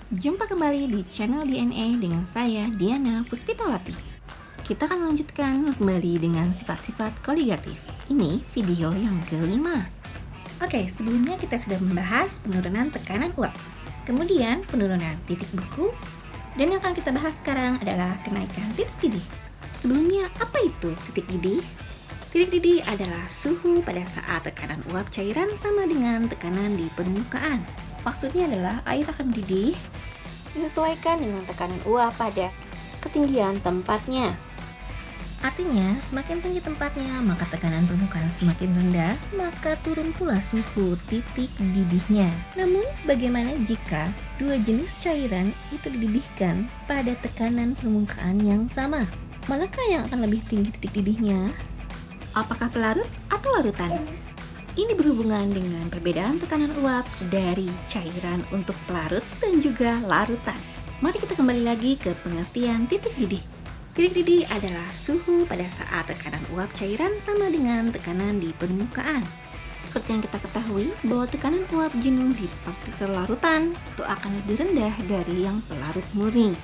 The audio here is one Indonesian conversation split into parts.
Jumpa kembali di channel DNA dengan saya, Diana Puspitawati. Kita akan lanjutkan kembali dengan sifat-sifat koligatif. Ini video yang kelima. Oke, sebelumnya kita sudah membahas penurunan tekanan uap, kemudian penurunan titik beku, dan yang akan kita bahas sekarang adalah kenaikan titik didih. Sebelumnya, apa itu titik didih? Titik didih adalah suhu pada saat tekanan uap cairan sama dengan tekanan di permukaan. Maksudnya adalah air akan mendidih disesuaikan dengan tekanan uap pada ketinggian tempatnya. Artinya, semakin tinggi tempatnya, maka tekanan permukaan semakin rendah, maka turun pula suhu titik didihnya. Namun, bagaimana jika dua jenis cairan itu dididihkan pada tekanan permukaan yang sama? Manakah yang akan lebih tinggi titik didihnya? Apakah pelarut atau larutan? Ini berhubungan dengan perbedaan tekanan uap dari cairan untuk pelarut dan juga larutan. Mari kita kembali lagi ke pengertian titik didih. Titik didih adalah suhu pada saat tekanan uap cairan sama dengan tekanan di permukaan. Seperti yang kita ketahui bahwa tekanan uap jenuh di partikel larutan itu akan lebih rendah dari yang pelarut murni.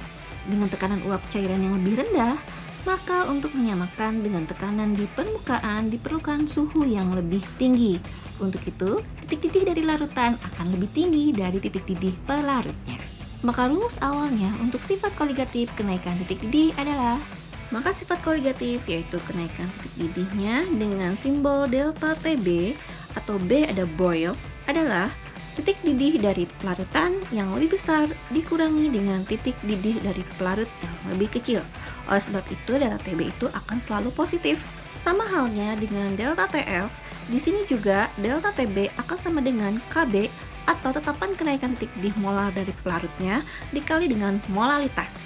Dengan tekanan uap cairan yang lebih rendah, maka untuk menyamakan dengan tekanan di permukaan diperlukan suhu yang lebih tinggi. Untuk itu, titik didih dari larutan akan lebih tinggi dari titik didih pelarutnya. Maka rumus awalnya untuk sifat koligatif kenaikan titik didih adalah sifat koligatif yaitu kenaikan titik didihnya dengan simbol delta TB atau B ada boil adalah titik didih dari pelarutan yang lebih besar dikurangi dengan titik didih dari pelarut yang lebih kecil. Oleh sebab itu, delta TB itu akan selalu positif. Sama halnya dengan delta TF, di sini juga delta TB akan sama dengan KB atau tetapan kenaikan titik didih molar dari pelarutnya dikali dengan molalitas.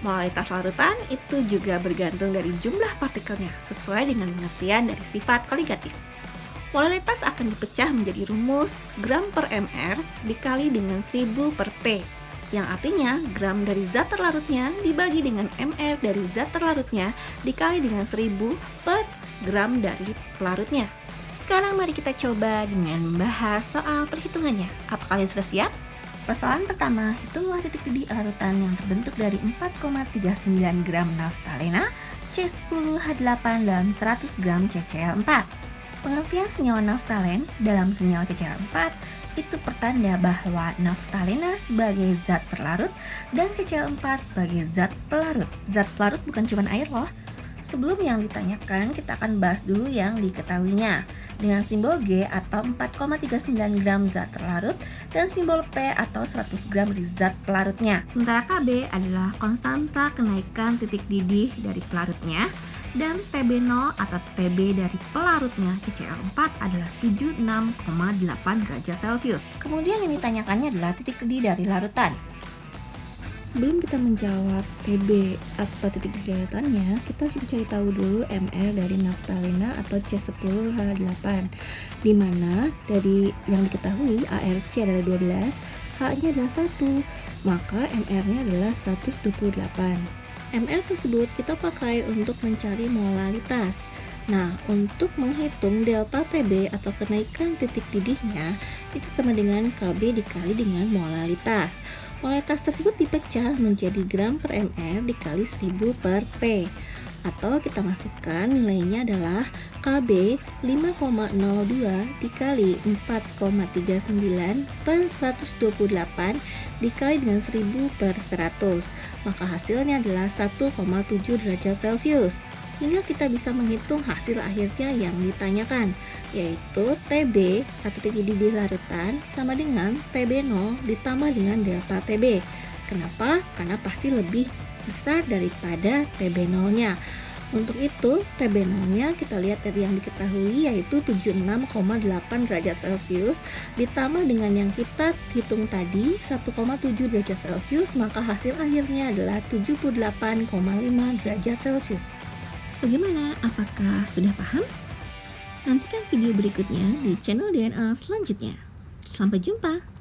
Molalitas larutan itu juga bergantung dari jumlah partikelnya sesuai dengan pengertian dari sifat koligatif. Molalitas akan dipecah menjadi rumus gram per mr dikali dengan 1000 per P, yang artinya gram dari zat terlarutnya dibagi dengan mr dari zat terlarutnya dikali dengan 1000 per gram dari pelarutnya. Sekarang mari kita coba dengan membahas soal perhitungannya. Apa kalian sudah siap? Persoalan pertama, hitunglah titik didih larutan yang terbentuk dari 4,39 gram naftalena C10H8 dalam 100 gram CCl4. Pengertian senyawa naftalen dalam senyawa CCl4 itu pertanda bahwa naftalena sebagai zat terlarut dan CCl4 sebagai zat pelarut. Zat pelarut bukan cuma air loh. Sebelum yang ditanyakan, kita akan bahas dulu yang diketahuinya dengan simbol G atau 4,39 gram zat terlarut dan simbol P atau 100 gram dari zat pelarutnya. Sementara KB adalah konstanta kenaikan titik didih dari pelarutnya dan TB0 atau TB dari pelarutnya CCl4 adalah 76,8 derajat Celcius. Kemudian yang ditanyakannya adalah titik didih dari larutan. Sebelum kita menjawab TB atau titik didih larutannya, kita harus mencari tahu dulu mR dari naftalena atau C10H8, di mana dari yang diketahui ARC adalah 12, H-nya adalah 1, maka mR-nya adalah 128. mR tersebut kita pakai untuk mencari molalitas. Nah, untuk menghitung delta TB atau kenaikan titik didihnya itu sama dengan KB dikali dengan molalitas. Molalitas tersebut dipecah menjadi gram per mR dikali 1000 per P. Atau kita masukkan nilainya adalah KB 5,02 dikali 4,39 per 128 dikali dengan 1000 per 100. Maka hasilnya adalah 1,7 derajat Celcius. Hingga kita bisa menghitung hasil akhirnya yang ditanyakan, yaitu TB atau titik didih larutan sama dengan TB0 ditambah dengan delta TB. Kenapa? Karena pasti lebih besar daripada TB0-nya. Untuk itu, TB0-nya kita lihat dari yang diketahui yaitu 76,8 derajat Celcius ditambah dengan yang kita hitung tadi 1,7 derajat Celcius, maka hasil akhirnya adalah 78,5 derajat Celcius. Bagaimana? Apakah sudah paham? Nantikan video berikutnya di channel DNA selanjutnya. Sampai jumpa!